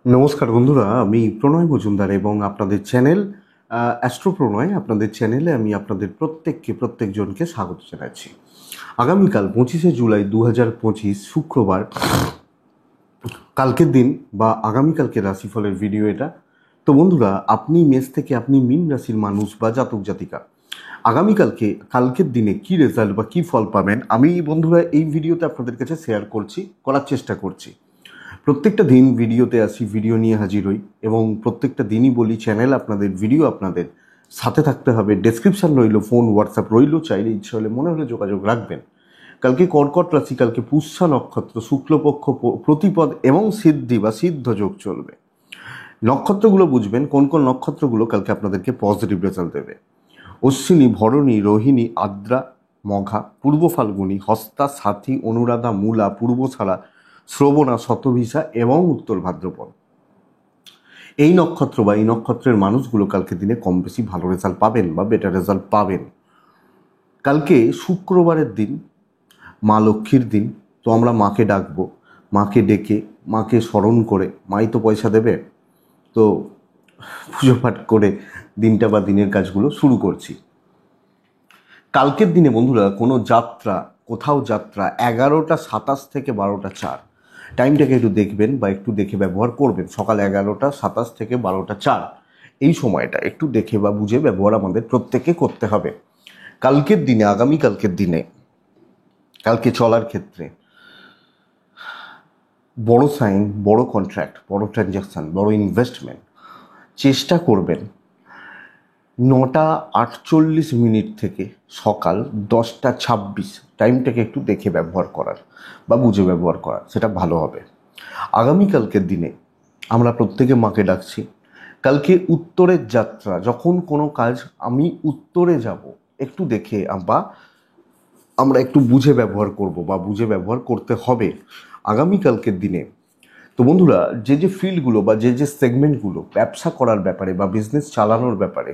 নমস্কার বন্ধুরা, আমি প্রণয় মজুমদার এবং আপনাদের চ্যানেল অ্যাস্ট্রো প্রণয়, আপনাদের চ্যানেলে আমি আপনাদের প্রত্যেকজনকে স্বাগত জানাচ্ছি। আগামীকাল 25শে জুলাই 2025 শুক্রবার, কালকের দিন বা আগামীকালকে রাশিফলের ভিডিও এটা। তো বন্ধুরা, আপনি মেষ থেকে আপনি মীন রাশির মানুষ বা জাতক জাতিকা কালকের দিনে কি রেজাল্ট বা কি ফল পাবেন, আমি বন্ধুরা এই ভিডিওতে আপনাদের কাছে শেয়ার করার চেষ্টা করছি। প্রত্যেকটা দিন ভিডিওতে আসি, ভিডিও নিয়ে হাজির হই এবং প্রত্যেকটা দিনই বলি চ্যানেল আপনাদের, ভিডিও আপনাদের, সাথে থাকতে হবে। ডেসক্রিপশন রইল, ফোন হোয়াটসঅ্যাপ রইল, চাইলে ইচ্ছে হলে মনে হলে যোগাযোগ রাখবেন। কালকে কর্কট রাশি, কালকে পুষ্যা নক্ষত্র, শুক্লপক্ষ প্রতিপদ এবং সিদ্ধি বা সিদ্ধ যোগ চলবে। নক্ষত্রগুলো বুঝবেন, কোন কোন নক্ষত্রগুলো কালকে আপনাদেরকে পজিটিভ রেজাল্ট দেবে। অশ্বিনী, ভরণী, রোহিণী, আদ্রা, মঘা, পূর্ব ফাল্গুনী, হস্তা, সাথী, অনুরাধা, মূলা, পূর্বছাড়া, শ্রবণা, শতভিসা এবং উত্তর ভাদ্রপদ। এই নক্ষত্র বা এই নক্ষত্রের মানুষগুলো কালকে দিনে কম বেশি ভালো রেজাল্ট পাবেন বা বেটার রেজাল্ট পাবেন। কালকে শুক্রবারের দিন, মা লক্ষ্মীর দিন। তো আমরা মাকে ডাকবো, মাকে ডেকে, মাকে স্মরণ করে, মাই তো পয়সা দেবে, তো পুজো পাঠ করে দিনটা বা দিনের কাজগুলো শুরু করছি। কালকের দিনে বন্ধুরা কোথাও যাত্রা 11:27 থেকে 12:04। টাইমটাকে একটু দেখবেন বা একটু দেখে ব্যবহার করবেন। সকাল 11:27 থেকে 12:04 এই সময়টা একটু দেখে বা বুঝে ব্যবহার আমাদের প্রত্যেককে করতে হবে। আগামীকালকের দিনে কালকে চলার ক্ষেত্রে বড় সাইন, বড় কন্ট্রাক্ট, বড় ট্রানজ্যাকশান, বড় ইনভেস্টমেন্ট চেষ্টা করবেন 9:48 থেকে সকাল 10:26 টাইমটাকে একটু দেখে ব্যবহার করার বা বুঝে ব্যবহার করার, সেটা ভালো হবে। আগামীকালকের দিনে আমরা প্রত্যেকে মাকে ডাকছি। কালকে উত্তরের যাত্রা, যখন কোনো কাজ আমি উত্তরে যাব, একটু দেখে বা আমরা একটু বুঝে ব্যবহার করব বা বুঝে ব্যবহার করতে হবে আগামীকালকের দিনে। তো বন্ধুরা, যে ফিল্ডগুলো বা যে সেগমেন্টগুলো ব্যবসা করার ব্যাপারে বা বিজনেস চালানোর ব্যাপারে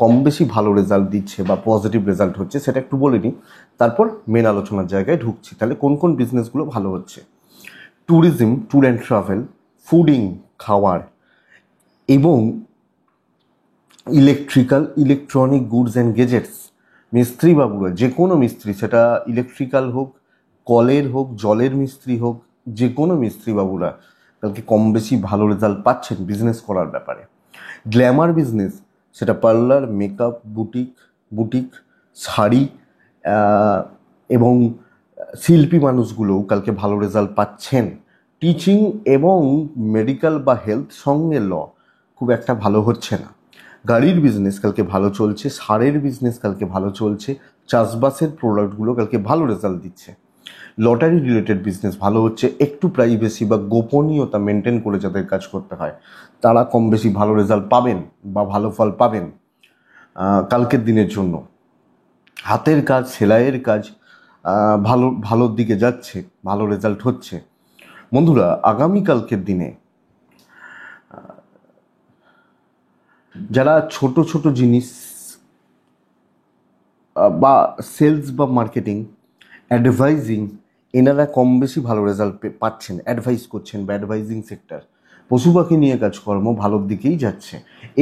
কম বেশি ভালো রেজাল্ট দিচ্ছে বা পজিটিভ রেজাল্ট হচ্ছে, সেটা একটু বলে নিই, তারপর মেন আলোচনার জায়গায় ঢুকছি। তাহলে কোন কোন বিজনেসগুলো ভালো হচ্ছে? Tourism, tour and travel, fooding, খাওয়ার, এবং ইলেকট্রনিক গুডস অ্যান্ড গেজেটস। মিস্ত্রি বাবুরা, যে কোনো মিস্ত্রি, সেটা ইলেকট্রিক্যাল হোক, কলের হোক, জলের মিস্ত্রি হোক, যে কোনো মিস্ত্রি বাবুরা কালকে কম বেশি ভালো রেজাল্ট পাচ্ছেন বিজনেস করার ব্যাপারে। গ্ল্যামার বিজনেস, সেটা পার্লার, মেকআপ, বুটিক, শাড়ি এবং শিল্পী মানুষগুলোও কালকে ভালো রেজাল্ট পাচ্ছেন। টিচিং এবং মেডিকেল বা হেলথ, সঙ্গে ল খুব একটা ভালো হচ্ছে না। গাড়ির বিজনেস কালকে ভালো চলছে, সারের বিজনেস কালকে ভালো চলছে, চাষবাসের প্রোডাক্টগুলো কালকে ভালো রেজাল্ট দিচ্ছে। লটারি রিলেটেড বিজনেস ভালো হচ্ছে। একটু প্রাইভেসি বা গোপনীয়তা মেনটেন করে যাদের কাজ করতে হয়, তারা কম বেশি ভালো রেজাল্ট পাবেন বা ভালো ফল পাবেন কালকের দিনের জন্য। হাতের কাজ, সেলাইয়ের কাজ ভালোর দিকে যাচ্ছে, ভালো রেজাল্ট হচ্ছে। বন্ধুরা, আগামীকালকের দিনে যারা ছোট ছোট জিনিস বা সেলস বা মার্কেটিং, অ্যাডভাইজিং, এনারা কম বেশি ভালো রেজাল্ট পাচ্ছেন। অ্যাডভাইস করছেন বা অ্যাডভাইজিং সেক্টর, পশু পাখি নিয়ে কাজকর্ম ভালোর দিকেই যাচ্ছে।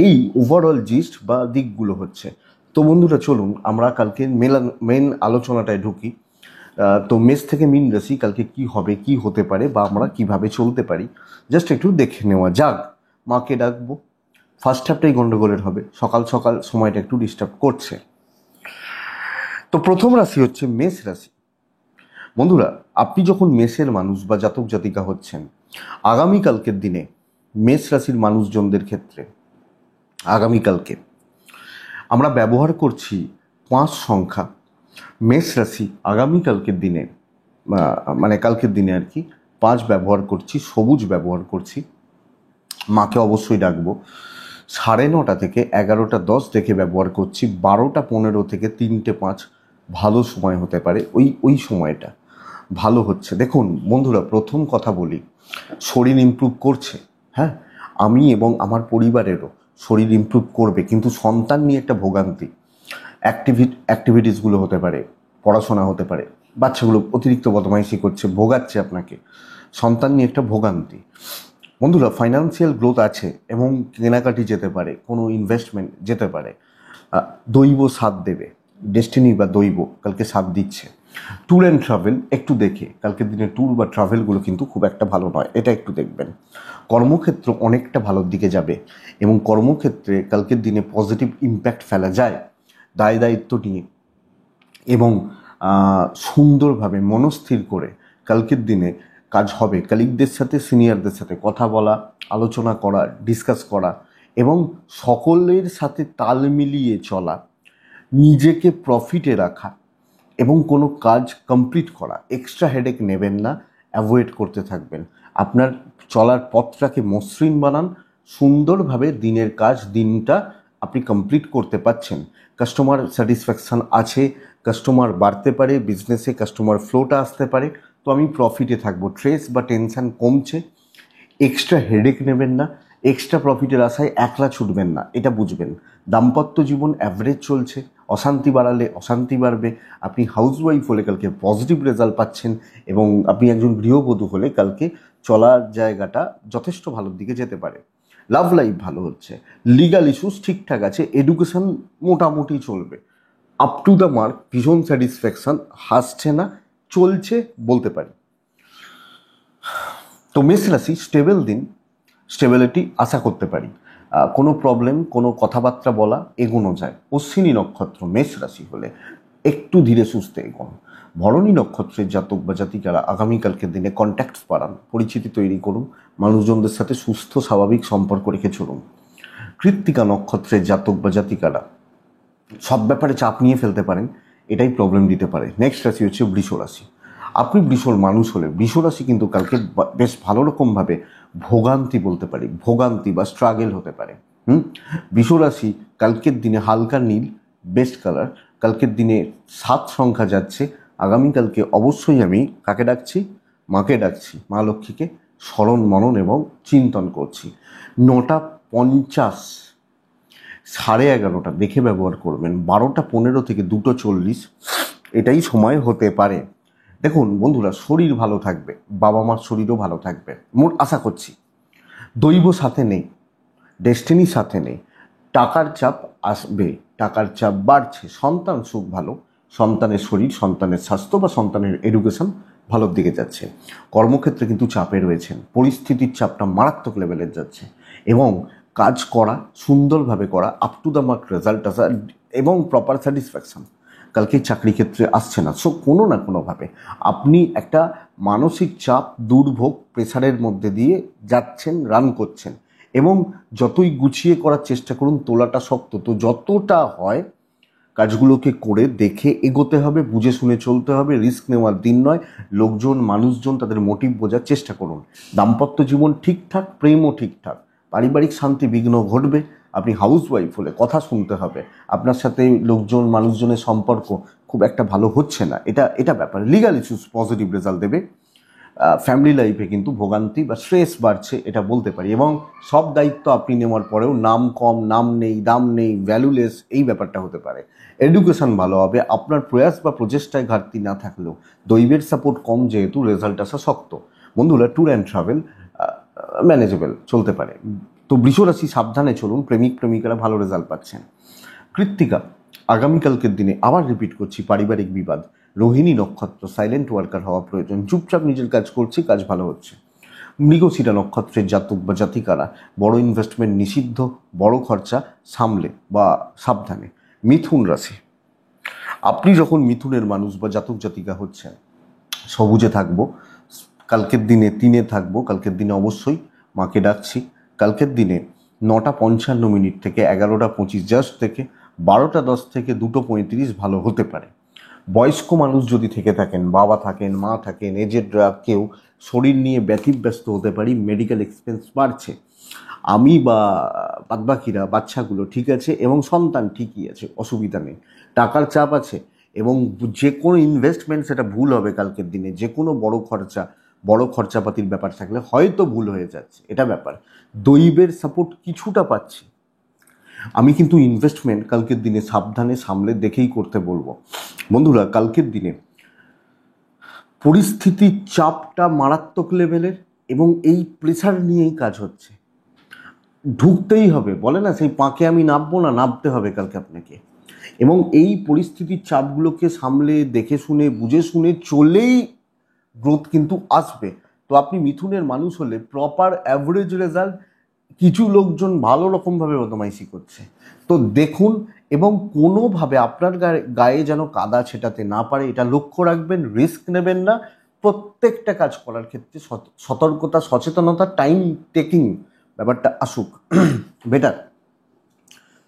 এই ওভারঅল জিস্ট বা দিকগুলো হচ্ছে। তো বন্ধুরা, চলুন আমরা কালকে মেন আলোচনাটায় ঢুকি। তো মেষ থেকে মীন রাশি কালকে কি হবে, কি হতে পারে, বা আমরা কিভাবে চলতে পারি, জাস্ট একটু দেখে নেওয়া যাক। মাকে ডাকবো। ফার্স্ট হাফটাই গন্ডগোলের হবে, সকাল সকাল সময়টা একটু ডিস্টার্ব করছে। তো প্রথম রাশি হচ্ছে মেষ রাশি। বন্ধুরা, আপনি যখন মেষের মানুষ বা জাতক জাতিকা হচ্ছেন, আগামীকালকের দিনে মেষ রাশির মানুষজনদের ক্ষেত্রে আগামীকালকে আমরা ব্যবহার করছি 5 সংখ্যা। মেষ রাশি আগামীকালকের দিনে মানে কালকের দিনে আর কি 5 ব্যবহার করছি, সবুজ ব্যবহার করছি। মাকে অবশ্যই ডাকবো। 9:30 থেকে 11:10 দেখে ব্যবহার করছি। 12:15 থেকে 3:05 ভালো সময় হতে পারে, ওই সময়টা ভালো হচ্ছে। দেখুন বন্ধুরা, প্রথম কথা বলি, শরীর ইমপ্রুভ করছে। হ্যাঁ, আমি এবং আমার পরিবারেরও শরীর ইমপ্রুভ করবে, কিন্তু সন্তান নিয়ে একটা ভোগান্তি। অ্যাক্টিভিটিসগুলো হতে পারে, পড়াশোনা হতে পারে, বাচ্চাগুলো অতিরিক্ত বদমাইশি করছে, ভোগাচ্ছে আপনাকে, সন্তান নিয়ে একটা ভোগান্তি। বন্ধুরা, ফাইন্যান্সিয়াল গ্রোথ আছে এবং কেনাকাটি যেতে পারে, কোনো ইনভেস্টমেন্ট যেতে পারে। দৈব সাথ দেবে, ডেস্টিনি বা দৈব কালকে সাথ দিচ্ছে। ট্যুর অ্যান্ড ট্রাভেল একটু দেখে, কালকের দিনে ট্যুর বা ট্রাভেলগুলো কিন্তু খুব একটা ভালো নয়, এটা একটু দেখবেন। কর্মক্ষেত্র অনেকটা ভালোর দিকে যাবে এবং কর্মক্ষেত্রে কালকের দিনে পজিটিভ ইম্প্যাক্ট ফেলা যায় দায় দায়িত্ব নিয়ে এবং সুন্দরভাবে মনস্থির করে কালকের দিনে কাজ হবে। কালিগদের সাথে, সিনিয়রদের সাথে কথা বলা, আলোচনা করা, ডিসকাস করা এবং সকলের সাথে তাল মিলিয়ে চলা, নিজেকে প্রফিটে রাখা এবং কোনো কাজ কমপ্লিট করা। এক্সট্রা হেডেক নেবেন না, অ্যাভয়েড করতে থাকবেন। আপনার চলার পথটাকে মসৃণ বানান, সুন্দরভাবে দিনের কাজ দিনটা আপনি কমপ্লিট করতে পারছেন। কাস্টমার স্যাটিসফ্যাকশান আছে, কাস্টমার বাড়তে পারে, বিজনেসে কাস্টমার ফ্লোটা আসতে পারে, তো আমি প্রফিটে থাকবো। স্ট্রেস বা টেনশান কমছে, এক্সট্রা হেডেক নেবেন না, এক্সট্রা প্রফিটের আশায় একলা ছুটবেন না, এটা বুঝবেন। দাম্পত্য জীবন অ্যাভারেজ চলছে, অশান্তি বাড়ালে অশান্তি বাড়বে। আপনি হাউসওয়াইফ হলে কালকে পজিটিভ রেজাল্ট পাচ্ছেন এবং আপনি একজন গৃহবধূ হলে কালকে চলার জায়গাটা যথেষ্ট ভালোর দিকে যেতে পারে। লাভ লাইফ ভালো হচ্ছে, লিগাল ইস্যুস ঠিকঠাক আছে, এডুকেশন মোটামুটি চলবে। আপ টু দ্য মার্ক, ভীষণ স্যাটিসফ্যাকশান, হাসছে না, চলছে বলতে পারি। তো মেষ রাশি স্টেবল দিন, স্টেবিলিটি আশা করতে পারি। কোনো প্রবলেম, কোনো কথাবার্তা বলা, এগোনো যায়। অশ্বিনী নক্ষত্র মেষ রাশি হলে একটু ধীরে সুস্থে এগোন। ভরণী নক্ষত্রের জাতক বা জাতিকারা আগামীকালকের দিনে কন্ট্যাক্টস বাড়ান, পরিচিতি তৈরি করুন, মানুষজনদের সাথে সুস্থ স্বাভাবিক সম্পর্ক রেখে চলুন। কৃত্তিকা নক্ষত্রের জাতক বা জাতিকারা সব ব্যাপারে চাপ নিয়ে ফেলতে পারেন, এটাই প্রবলেম দিতে পারে। নেক্সট রাশি হচ্ছে বৃষ রাশি। আপনি বৃষর মানুষ হলে বৃষ রাশি কিন্তু কালকে বেশ ভালো রকমভাবে ভোগান্তি বলতে পারি, ভোগান্তি বা স্ট্রাগেল হতে পারে। বৃষ রাশি কালকের দিনে হালকা নীল বেস্ট কালার, কালকের দিনে 7 সংখ্যা যাচ্ছে। আগামীকালকে অবশ্যই আমি কাকে ডাকছি? মাকে ডাকছি, মা লক্ষ্মীকে স্মরণ মনন এবং চিন্তন করছি। 9:50 11:30 দেখে ব্যবহার করবেন। 12:15 থেকে 2:40 এটাই সময় হতে পারে। দেখুন বন্ধুরা, শরীর ভালো থাকবে, বাবা মার শরীরও ভালো থাকবে, মোট আশা করছি। দৈব সাথে নেই, ডেস্টিনি সাথে নেই, টাকার চাপ আসবে, টাকার চাপ বাড়ছে, সন্তান সুখ ভালো, সন্তানের শরীর, সন্তানের স্বাস্থ্য বা সন্তানের এডুকেশন ভালোর দিকে যাচ্ছে। কর্মক্ষেত্রে কিন্তু চাপে রয়েছেন, পরিস্থিতির চাপটা মারাত্মক লেভেলের যাচ্ছে এবং কাজ করা, সুন্দরভাবে করা, up to the mark result আসা এবং প্রপার স্যাটিসফ্যাকশন কালকে চাকরি ক্ষেত্রে আসছে না। সো কোনো না কোনোভাবে আপনি একটা মানসিক চাপ, দুর্ভোগ, প্রেশারের মধ্যে দিয়ে যাচ্ছেন, রান করছেন এবং যতই গুছিয়ে করার চেষ্টা করুন তোলাটা শক্ত। তো যতটা হয় কাজগুলোকে করে দেখে এগোতে হবে, বুঝে শুনে চলতে হবে, রিস্ক নেওয়ার দিন নয়। লোকজন, মানুষজন, তাদের মোটিভ বোঝার চেষ্টা করুন। দাম্পত্য জীবন ঠিকঠাক, প্রেমও ঠিকঠাক, পারিবারিক শান্তি বিঘ্ন ঘটবে। আপনি হাউসওয়াইফ হলে কথা শুনতে হবে, আপনার সাথে লোকজন, মানুষজনের সম্পর্ক খুব একটা ভালো হচ্ছে না, এটা ব্যাপার। লিগাল ইস্যুস পজিটিভ রেজাল্ট দেবে। ফ্যামিলি লাইফে কিন্তু ভোগান্তি বা স্ট্রেস বাড়ছে, এটা বলতে পারি। এবং সব দায়িত্ব আপনি নেওয়ার পরেও নাম কম, নাম নেই, দাম নেই, ভ্যালুলেস, এই ব্যাপারটা হতে পারে। এডুকেশন ভালো হবে, আপনার প্রয়াস বা প্রচেষ্টায় ঘাটতি না থাকলেও দৈবের সাপোর্ট কম যেহেতু রেজাল্ট আসা শক্ত। বন্ধুরা, ট্যুর অ্যান্ড ট্রাভেল ম্যানেজেবল চলতে পারে। তো বৃষ রাশি সাবধানে চলুন, প্রেমিক প্রেমিকারা ভালো রেজাল্ট পাচ্ছেন। কৃত্তিকা আগামীকালকের দিনে আবার রিপিট করছি, পারিবারিক বিবাদ। রোহিণী নক্ষত্র সাইলেন্ট ওয়ার্কার হওয়া প্রয়োজন, চুপচাপ নিজের কাজ করছি, কাজ ভালো হচ্ছে। মৃগশিরা নক্ষত্রের জাতক বা জাতিকারা বড় ইনভেস্টমেন্ট নিষিদ্ধ, বড় খরচা সামলে বা সাবধানে। মিথুন রাশি, আপনি যখন মিথুনের মানুষ বা জাতক জাতিকা হচ্ছেন, সবুজে থাকবো, কালকের দিনে 3-এ থাকবো, কালকের দিনে অবশ্যই মাকে ডাকছি। কালকের দিনে 9:55 থেকে 11:25 জাস্ট থেকে 12:10 থেকে 2:35 ভালো হতে পারে। বয়স্ক মানুষ যদি থেকে থাকেন, বাবা থাকেন, মা থাকেন, এজেডরা কেউ, শরীর নিয়ে ব্যতিব্যস্ত হতে পারি, মেডিকেল এক্সপেন্স বাড়ছে। আমি বা বাদবাকিরা, বাচ্চাগুলো ঠিক আছে এবং সন্তান ঠিকই আছে, অসুবিধা নেই। টাকার চাপ আছে এবং যে কোনো ইনভেস্টমেন্ট সেটা ভুল হবে কালকের দিনে। যে কোনো বড় খরচাপাতির ব্যাপার থাকলে হয়তো ভুল হয়ে যাচ্ছে, এটা ব্যাপার। দৈবের সাপোর্ট কিছুটা পাচ্ছি। আমি কিন্তু ইনভেস্টমেন্ট কালকের দিনে সাবধানে সামলে দেখেই করতে বলবো। বন্ধুরা, কালকের দিনে পরিস্থিতির চাপটা মারাত্মক লেভেলের, এবং এই প্রেশার নিয়েই কাজ হচ্ছে। ঢুকতেই হবে, বলে না সেই পাঁকে আমি নামবো না, নামতে হবে কালকে আপনাকে। এবং এই পরিস্থিতির চাপগুলোকে সামলে দেখে শুনে বুঝে শুনে চলেই গ্রোথ কিন্তু আসবে। তো আপনি মিথুনের মানুষ হলে প্রপার অ্যাভারেজ রেজাল্ট, কিছু লোকজন ভালো রকমভাবে বদমাইশি করছে, তো দেখুন এবং কোনোভাবে আপনার গায়ে যেন কাদা ছেটাতে না পারে এটা লক্ষ্য রাখবেন। রিস্ক নেবেন না। প্রত্যেকটা কাজ করার ক্ষেত্রে সতর্কতা, সচেতনতা, টাইম টেকিং ব্যাপারটা আসুক বেটার।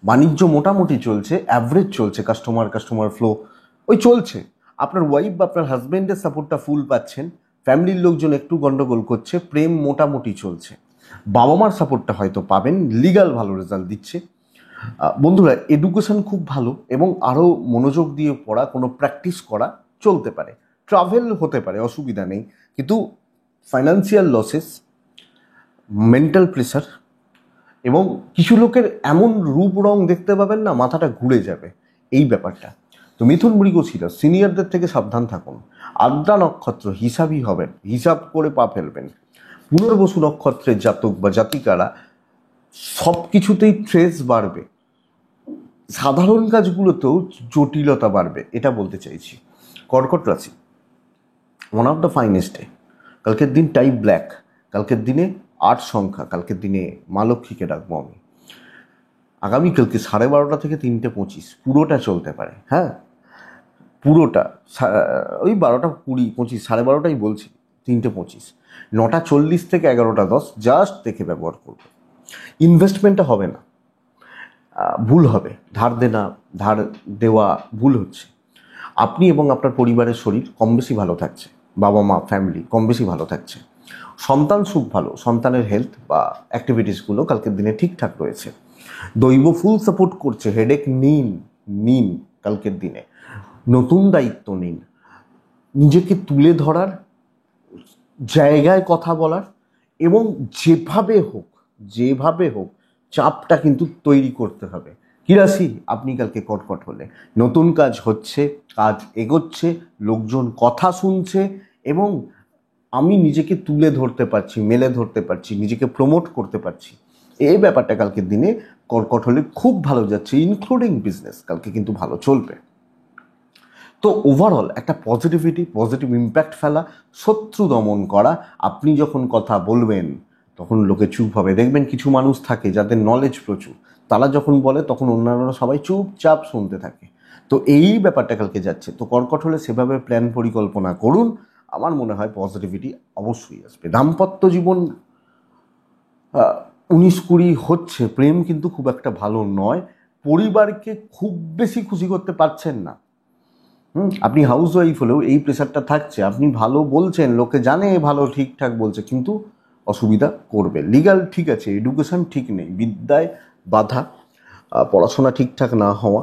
বাণিজ্য মোটামুটি চলছে, অ্যাভারেজ চলছে, কাস্টমার ফ্লো ওই চলছে। আপনার ওয়াইফ বা আপনার হাজব্যান্ডের সাপোর্টটা ফুল পাচ্ছেন, ফ্যামিলির লোকজন একটু গন্ডগোল করছে, প্রেম মোটামুটি চলছে, বাবা মার সাপোর্টটা হয়তো পাবেন, লিগাল ভালো রেজাল্ট দিচ্ছে। বন্ধুরা, এডুকেশন খুব ভালো এবং আরও মনোযোগ দিয়ে পড়া, কোনো প্র্যাকটিস করা চলতে পারে, ট্রাভেল হতে পারে, অসুবিধা নেই। কিন্তু ফাইন্যান্সিয়াল লসেস, মেন্টাল প্রেশার এবং কিছু লোকের এমন রূপ রং দেখতে পাবেন না, মাথাটা ঘুরে যাবে, এই ব্যাপারটা। তো মিথুন মৃগশির সিনিয়রদের থেকে সাবধান থাকুন। আদ্রা নক্ষত্র হিসাবই হবেন, হিসাব করে পা ফেলবেন। পুনর্বসু নক্ষত্রের জাতক বা জাতিকারা সব কিছুতেই ট্রেস বাড়বে, সাধারণ কাজগুলোতেও জটিলতা বাড়বে, এটা বলতে চাইছি। কর্কট রাশি, one of the finest day. কালকের দিন টাইপ ব্ল্যাক, কালকের দিনে 8 সংখ্যা, কালকের দিনে মা লক্ষ্মীকে ডাকবো আমি। আগামীকালকে 12:30 থেকে 3:25 পুরোটা চলতে পারে, হ্যাঁ পুরোটা, ওই 12:20-25, 12:30টাই বলছি, 3:25, 9:40 থেকে 11:10 জাস্ট দেখে ব্যবহার করবো। ইনভেস্টমেন্টটা হবে না, ভুল হবে, ধার দেওয়া ভুল হচ্ছে। আপনি এবং আপনার পরিবারের শরীর কম বেশি ভালো থাকছে, বাবা মা ফ্যামিলি কম বেশি ভালো থাকছে, সন্তান সুখ ভালো, সন্তানের হেলথ বা অ্যাক্টিভিটিসগুলো কালকের দিনে ঠিকঠাক রয়েছে। দৈব ফুল সাপোর্ট করছে, হেডেক নিন কালকের দিনে, নতুন দায়িত্ব নিন, নিজেকে তুলে ধরার জায়গায় কথা বলার এবং যেভাবে হোক চাপটা কিন্তু তৈরি করতে হবে। কি রাশি আপনি কালকে? কর্কট হলে নতুন কাজ হচ্ছে, কাজ এগোচ্ছে, লোকজন কথা শুনছে এবং আমি নিজেকে তুলে ধরতে পারছি, মেলে ধরতে পারছি, নিজেকে প্রমোট করতে পারছি, এই ব্যাপারটা কালকের দিনে কর্কট হলে খুব ভালো যাচ্ছে, ইনক্লুডিং বিজনেস কালকে কিন্তু ভালো চলবে। তো ওভারঅল একটা পজিটিভ ইম্প্যাক্ট ফেলা, শত্রু দমন করা। আপনি যখন কথা বলবেন তখন লোকে চুপ হবে। দেখবেন কিছু মানুষ থাকে যাদের নলেজ প্রচুর, তারা যখন বলে তখন অন্যান্যরা সবাই চুপচাপ শুনতে থাকে। তো এই ব্যাপারটা কালকে যাচ্ছে। তো কর্কট হলে সেভাবে প্ল্যান পরিকল্পনা করুন, আমার মনে হয় পজিটিভিটি অবশ্যই আসবে। দাম্পত্য জীবন 19-20 হচ্ছে, প্রেম কিন্তু খুব একটা ভালো নয়, পরিবারকে খুব বেশি খুশি করতে পারছেন না। আপনি হাউস ওয়াইফ হলেও এই প্রেশারটা থাকছে, আপনি ভালো বলছেন, লোকে জানে ভালো ঠিকঠাক বলছে, কিন্তু অসুবিধা করবে। লিগাল ঠিক আছে, এডুকেশন ঠিক নেই, বিদ্যায় বাধা, পড়াশোনা ঠিকঠাক না হওয়া,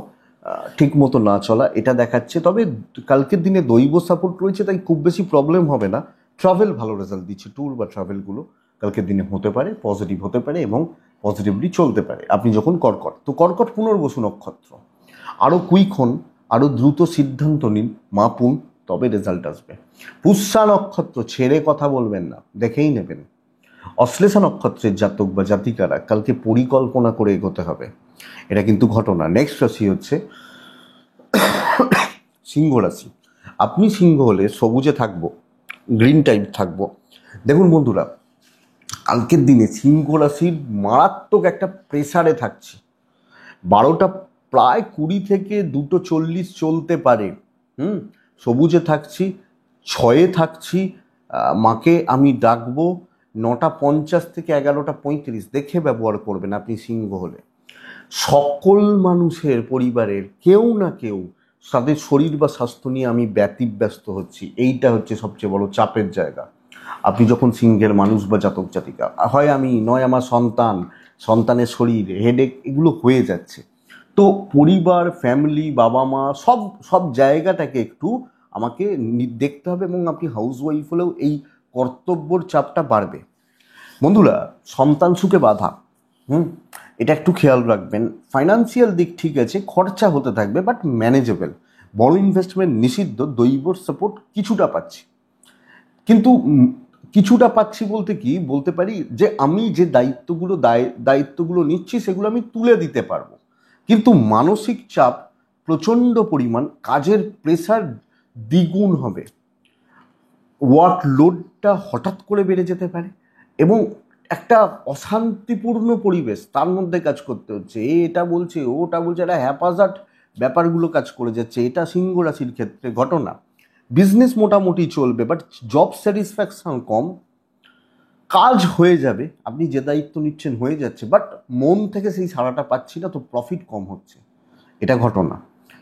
ঠিক মতো না চলা, এটা দেখাচ্ছে। তবে কালকের দিনে দৈব সাপোর্ট রয়েছে, তাই খুব বেশি প্রবলেম হবে না। ট্রাভেল ভালো রেজাল্ট দিচ্ছে, ট্যুর বা ট্রাভেলগুলো কালকের দিনে হতে পারে, পজিটিভ হতে পারে এবং পজিটিভলি চলতে পারে আপনি যখন কর্কট। তো কর্কট পুনর্বসু নক্ষত্র, আরও কুইক হন, আরও দ্রুত সিদ্ধান্ত নিন, মাপুন, তবে রেজাল্ট আসবে। পুষ্যা নক্ষত্র, ছেড়ে কথা বলবেন না, দেখেই নেবেন। অশ্লেষা নক্ষত্রের জাতক বা জাতিকারা কালকে পরিকল্পনা করে এগোতে হবে, এটা কিন্তু ঘটনা। নেক্সট রাশি হচ্ছে সিংহ রাশি। আপনি সিংহ হলে সবুজে থাকবো, গ্রিন টাইপ থাকবো। দেখুন বন্ধুরা, কালকের দিনে সিংহ রাশির মারাত্মক একটা প্রেসারে থাকছে। 12টা প্রায় 20 থেকে 2:40 চলতে পারে। সবুজে থাকছি, 6-এ থাকছি, মাকে আমি ডাকবো। 9:50 থেকে 11:35 দেখে ব্যবহার করবেন আপনি সিংহ হলে। সকল মানুষের পরিবারের কেউ না কেউ তাদের শরীর বা স্বাস্থ্য নিয়ে আমি ব্যতিব্যস্ত হচ্ছি, এইটা হচ্ছে সবচেয়ে বড় চাপের জায়গা। আপনি যখন সিংহের মানুষ বা জাতক জাতিকা, হয় আমি নয় আমার সন্তানের শরীর, হেডেক, এগুলো হয়ে যাচ্ছে। তো পরিবার, ফ্যামিলি, বাবা মা সব জায়গাটাকে একটু আমাকে দেখতে হবে এবং আপনি হাউস ওয়াইফ হলেও এই কর্তব্যর চাপটা বাড়বে। বন্ধুরা, সন্তান সুখে বাধা, এটা একটু খেয়াল রাখবেন। ফাইন্যান্সিয়াল দিক ঠিক আছে, খরচা হতে থাকবে বাট ম্যানেজেবল। বড় ইনভেস্টমেন্ট নিষিদ্ধ, দৈবর সাপোর্ট কিছুটা পাচ্ছি, কিন্তু কিছুটা পাচ্ছি বলতে কি বলতে পারি যে আমি যে দায়িত্বগুলো নিচ্ছি সেগুলো আমি তুলে দিতে পারবো, কিন্তু মানসিক চাপ প্রচণ্ড পরিমাণ, কাজের প্রেসার দ্বিগুণ হবে, ওয়ার্ক লোডটা হঠাৎ করে বেড়ে যেতে পারে এবং একটা অশান্তিপূর্ণ পরিবেশ, তার মধ্যে কাজ করতে হচ্ছে, এটা বলছে ওটা বলছে, একটা হ্যাপাজার্ড ব্যাপারগুলো কাজ করে যাচ্ছে। এটা সিংহ রাশির ক্ষেত্রে ঘটনা। বিজনেস মোটামুটি চলবে, বাট জব স্যাটিসফ্যাকশন কম। কাজ হয়ে যাবে, আপনি যে দায়িত্ব নিচ্ছেন হয়ে যাচ্ছে, বাট মন থেকে সেই সাড়াটা পাচ্ছি না, তো প্রফিট কম হচ্ছে, এটা ঘটনা।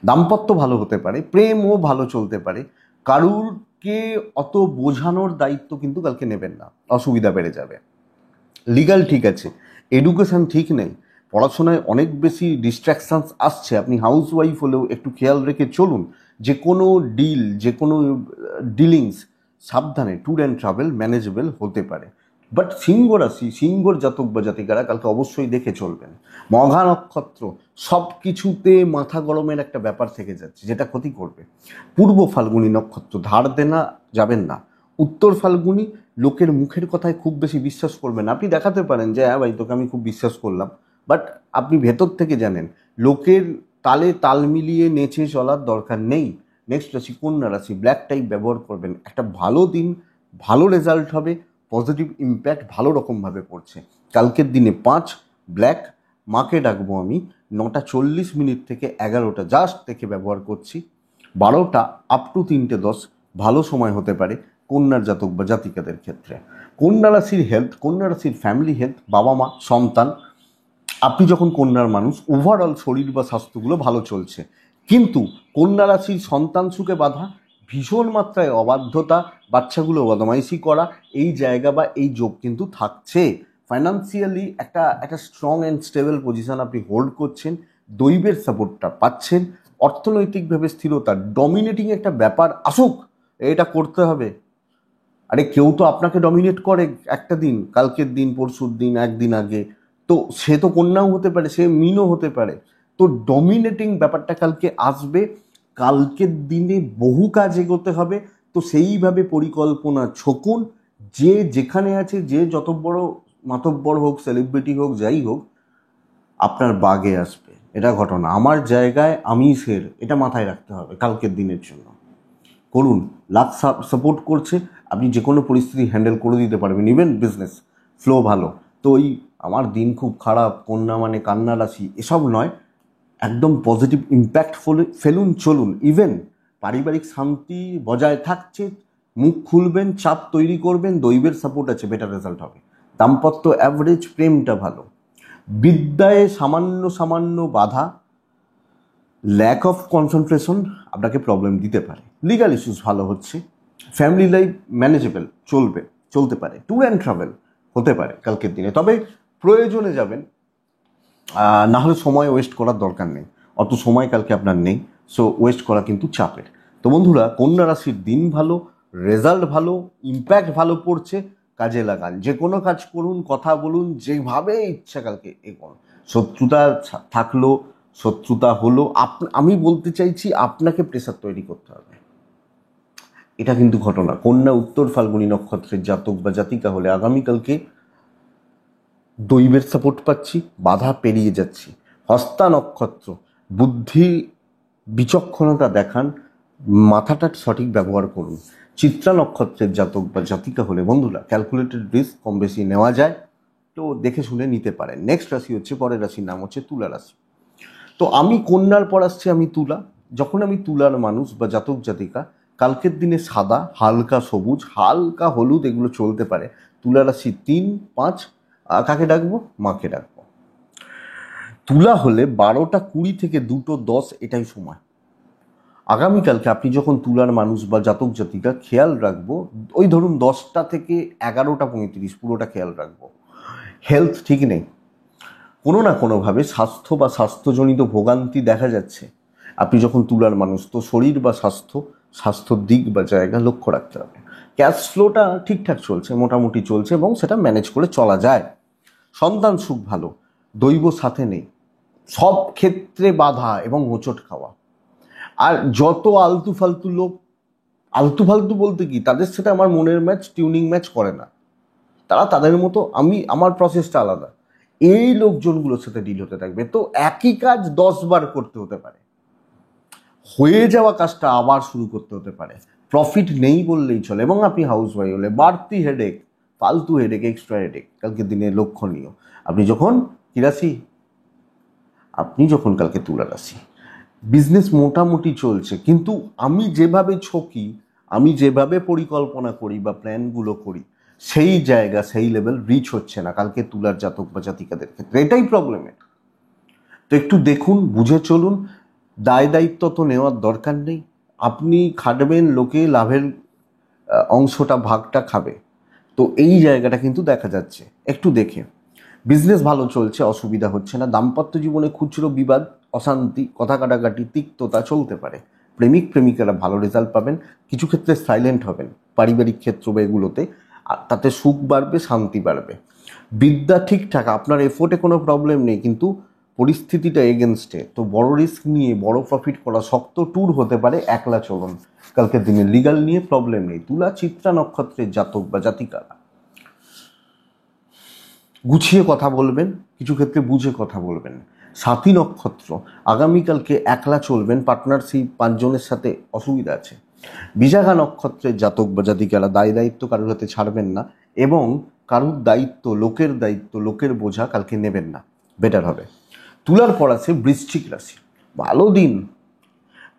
দাম্পত্য ভালো হতে পারে, প্রেমও ভালো চলতে পারে, কারুরকে অত বোঝানোর দায়িত্ব কিন্তু কালকে নেবেন না, অসুবিধা বেড়ে যাবে। লিগাল ঠিক আছে, এডুকেশন ঠিক নেই, পড়াশোনায় অনেক বেশি ডিস্ট্র্যাকশনস আসছে, আপনি হাউস ওয়াইফ হলেও একটু খেয়াল রেখে চলুন। যে কোনো ডিল, যে কোনো ডিলিংস সাবধানে, ট্যুর অ্যান্ড ট্রাভেল ম্যানেজেবল হতে পারে। বাট সিংহ রাশি, সিংহর জাতক বা জাতিকারা কালকে অবশ্যই দেখে চলবেন। মঘা নক্ষত্র, সব কিছুতে মাথা গরমের একটা ব্যাপার থেকে যাচ্ছে, যেটা ক্ষতি করবে। পূর্ব ফাল্গুনী নক্ষত্র, ধার দেনা যাবেন না। উত্তর ফাল্গুনী, লোকের মুখের কথায় খুব বেশি বিশ্বাস করবেন। আপনি দেখাতে পারেন যে হ্যাঁ ভাই, তোকে আমি খুব বিশ্বাস করলাম, বাট আপনি ভেতর থেকে জানেন লোকের তালে তাল মিলিয়ে নেচে চলার দরকার নেই। নেক্সট রাশি কন্যা রাশি, ব্ল্যাক টাইপ ব্যবহার করবেন। একটা ভালো দিন, ভালো রেজাল্ট হবে, পজিটিভ ইম্প্যাক্ট ভালো রকমভাবে পড়ছে। কালকের দিনে 5 ব্ল্যাক, মাকে ডাকবো আমি 9:40 থেকে 11টা জাস্ট থেকে ব্যবহার করছি। 12টা আপ টু 3:10 ভালো সময় হতে পারে কন্যার জাতক বা জাতিকাদের ক্ষেত্রে। কন্যা রাশির হেলথ, কন্যা রাশির ফ্যামিলি হেলথ, বাবা মা, সন্তান, আপনি যখন কন্যার মানুষ, ওভারঅল শরীর বা স্বাস্থ্যগুলো ভালো চলছে। কিন্তু কন্যা রাশির সন্তান সুখে বাধা, ভীষণ মাত্রায় অবাধ্যতা, বাচ্চাগুলো বদমাইশি করা, এই জায়গা বা এই যোগ কিন্তু থাকছে। ফাইন্যান্সিয়ালি একটা একটা স্ট্রং অ্যান্ড স্টেবল পজিশন আপনি হোল্ড করছেন, দৈবের সাপোর্টটা পাচ্ছেন, অর্থনৈতিকভাবে স্থিরতা, ডমিনেটিং একটা ব্যাপার আসুক, এটা করতে হবে। আরে কেউ তো আপনাকে ডমিনেট করে একটা দিন, কালকের দিন, পরশুর দিন, একদিন আগে, তো সে তো কন্যাও হতে পারে, সে মিনও হতে পারে। তো ডমিনেটিং ব্যাপারটা কালকে আসবে। কালকের দিনে বহু কাজ এগোতে হবে, তো সেইভাবে পরিকল্পনা ছকুন। যে যেখানে আছে, যে যত বড় মাতব্বর হোক, সেলিব্রিটি হোক, যাই হোক, আপনার বাগে আসবে, এটা ঘটনা। আমার জায়গায় আমি সের, এটা মাথায় রাখতে হবে কালকের দিনের জন্য। করুন, লাক সাপোর্ট করছে, আপনি যে কোনো পরিস্থিতি হ্যান্ডেল করে দিতে পারবেন, ইভেন বিজনেস ফ্লো ভালো। তো ওই আমার দিন খুব খারাপ, কন্যা মানে কান্না রাশি, এসব নয়, একদম পজিটিভ ইম্প্যাক্ট ফেলুন, চলুন। ইভেন পারিবারিক শান্তি বজায় থাকছে, মুখ খুলবেন, চাপ তৈরি করবেন, দৈবের সাপোর্ট আছে, বেটার রেজাল্ট হবে। দাম্পত্য অ্যাভারেজ, প্রেমটা ভালো। বিদ্যায় সামান্য সামান্য বাধা, ল্যাক অফ কনসেন্ট্রেশন আপনাকে প্রবলেম দিতে পারে। লিগাল ইস্যুস ভালো হচ্ছে, ফ্যামিলি লাইফ ম্যানেজেবল চলতে পারে, ট্যুর অ্যান্ড ট্রাভেল হতে পারে কালকের দিনে, তবে প্রয়োজনে যাবেন, না হলে সময় ওয়েস্ট করার দরকার নেই, অত সময় কালকে আপনার নেই, সো ওয়েস্ট করা কিন্তু চাপের। তো বন্ধুরা, কন্যা রাশির দিন ভালো, রেজাল্ট ভালো, ইম্প্যাক্ট ভালো পড়ছে, কাজে লাগান, যে কোনো কাজ করুন, কথা বলুন, যেভাবে ইচ্ছা কালকে এগোন। শত্রুতা থাকলো, শত্রুতা হলো, আমি বলতে চাইছি আপনাকে প্রেসার তৈরি করতে হবে, এটা কিন্তু ঘটনা। কন্যা উত্তর ফাল্গুনী নক্ষত্রের জাতক বা জাতিকা হলে আগামীকালকে দৈবের সাপোর্ট পাচ্ছি, বাধা পেরিয়ে যাচ্ছি। হস্তা নক্ষত্র, বুদ্ধি বিচক্ষণতা দেখান, মাথাটা সঠিক ব্যবহার করুন। চিত্রা নক্ষত্রের জাতক বা জাতিকা হলে বন্ধুরা ক্যালকুলেটেড রিস্ক কম বেশি নেওয়া যায়, তো দেখে শুনে নিতে পারেন। নেক্সট রাশি হচ্ছে, পরের রাশির নাম হচ্ছে তুলা রাশি। তো আমি কন্যার পর আসছি আমি তুলা। যখন আমি তুলার মানুষ বা জাতক জাতিকা, কালকের দিনে সাদা, হালকা সবুজ, হালকা হলুদ এগুলো চলতে পারে। তুলা রাশি 3, 5, কাকে ডাকবো? মাকে ডাকবো। তুলা হলে 12:20 থেকে 2:10 এটাই সময়। আগামীকালকে আপনি যখন তুলার মানুষ বা জাতক জাতিকা, খেয়াল রাখবো ওই ধরুন 10টা থেকে 11:35 পুরোটা খেয়াল রাখবো। হেলথ ঠিক নেই, কোনো না কোনোভাবে স্বাস্থ্য বা স্বাস্থ্যজনিত ভোগান্তি দেখা যাচ্ছে। আপনি যখন তুলার মানুষ, তো শরীর বা স্বাস্থ্যর দিক বা জায়গা লক্ষ্য রাখতে হবে। ক্যাশ ফ্লোটা ঠিকঠাক চলছে, মোটামুটি চলছে, এবং সেটা ম্যানেজ করে চলা যায়। সন্তান সুখ ভালো, দৈব সাথে নেই, সব ক্ষেত্রে বাধা এবং হোঁচট খাওয়া। আর যত আলতু ফালতু লোক আলতু ফালতু বলতে কি, তাদের সাথে আমার মনের ম্যাচ টিউনিং ম্যাচ করে না, তারা তাদের মতো, আমার প্রসেসটা আলাদা। এই লোকজনগুলোর সাথে ডিল হতে থাকবে। তো একই কাজ 10 বার করতে হতে পারে, হয়ে যাওয়া কাজটা আবার শুরু করতে হতে পারে, প্রফিট নেই বললেই চলে। এবং আপনি হাউস ওয়াইফ হলে বাড়তি হেডেক, ফালতু হেডেক, এক্সট্রা হেডেক কালকে দিনে লক্ষণীয়। আপনি যখন কি রাশি, আপনি যখন কালকে তুলা রাশি, বিজনেস মোটামুটি চলছে, কিন্তু আমি যেভাবে ছকি, আমি যেভাবে পরিকল্পনা করি বা প্ল্যানগুলো করি, সেই জায়গা সেই লেভেল রিচ হচ্ছে না কালকে তুলার জাতক বা জাতিকাদের ক্ষেত্রে। এটাই প্রবলেমের। তো একটু দেখুন, বুঝে চলুন। দায় দায়িত্ব তো নেওয়ার দরকার নেই। আপনি খাটবেন, লোকে লাভের অংশটা ভাগটা খাবে। তো এই জায়গাটা কিন্তু দেখা যাচ্ছে। একটু দেখে, বিজনেস ভালো চলছে, অসুবিধা হচ্ছে না। দাম্পত্য জীবনে খুচরো বিবাদ, অশান্তি, কথা কাটাকাটি, তিক্ততা চলতে পারে। প্রেমিক প্রেমিকারা ভালো রেজাল্ট পাবেন, কিছু ক্ষেত্রে সাইলেন্ট হবেন পারিবারিক ক্ষেত্র বা এগুলোতে, আর তাতে সুখ বাড়বে, শান্তি বাড়বে। বিদ্যা ঠিকঠাক, আপনার এফোর্টে কোনো প্রবলেম নেই, কিন্তু পরিস্থিতিটা এগেনস্টে। তো বড় রিস্ক নিয়ে বড় প্রফিট করা শক্ত, ট্যুর হতে পারে, একলা চলুন কালকের দিনে। লিগাল নিয়ে প্রবলেম নেই। তুলা চিত্রা নক্ষত্রের জাতক বা জাতিকারা গুছিয়ে কথা বলবেন, কিছু ক্ষেত্রে বুঝে কথা বলবেন। সাথী নক্ষত্র, আগামীকালকে একলা চলবেন, পার্টনারশিপ 5 জনের সাথে অসুবিধা আছে। বিশাখা নক্ষত্রের জাতক বা জাতিকারা দায় দায়িত্ব কারোর হাতে ছাড়বেন না, এবং কারুর দায়িত্ব, লোকের দায়িত্ব, লোকের বোঝা কালকে নেবেন না, বেটার হবে। তুলার পর আছে বৃশ্চিক রাশি, ভালো দিন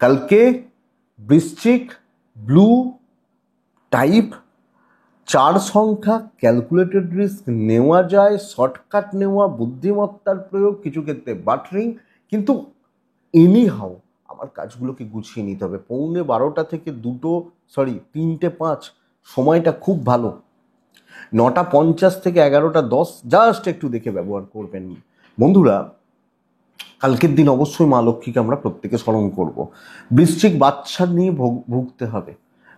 কালকে। বৃশ্চিক, ব্লু টাইপ, 4 সংখ্যা, ক্যালকুলেটেড রিস্ক নেওয়া যায়, শর্টকাট নেওয়া, বুদ্ধিমত্তার প্রয়োগ, কিছু ক্ষেত্রে বাটরিং, কিন্তু এনি হাও আমার কাজগুলোকে গুছিয়ে নিতে হবে। 11:45 থেকে 3টে 5 সময়টা খুব ভালো। 9:50 থেকে 11:10 জাস্ট একটু দেখে ব্যবহার করবেন বন্ধুরা। কালকের দিন অবশ্যই মা লক্ষ্মীকে আমরা প্রত্যেকে স্মরণ করব। বৃশ্চিক, বাচ্চা নিয়ে ভুগতে হবে,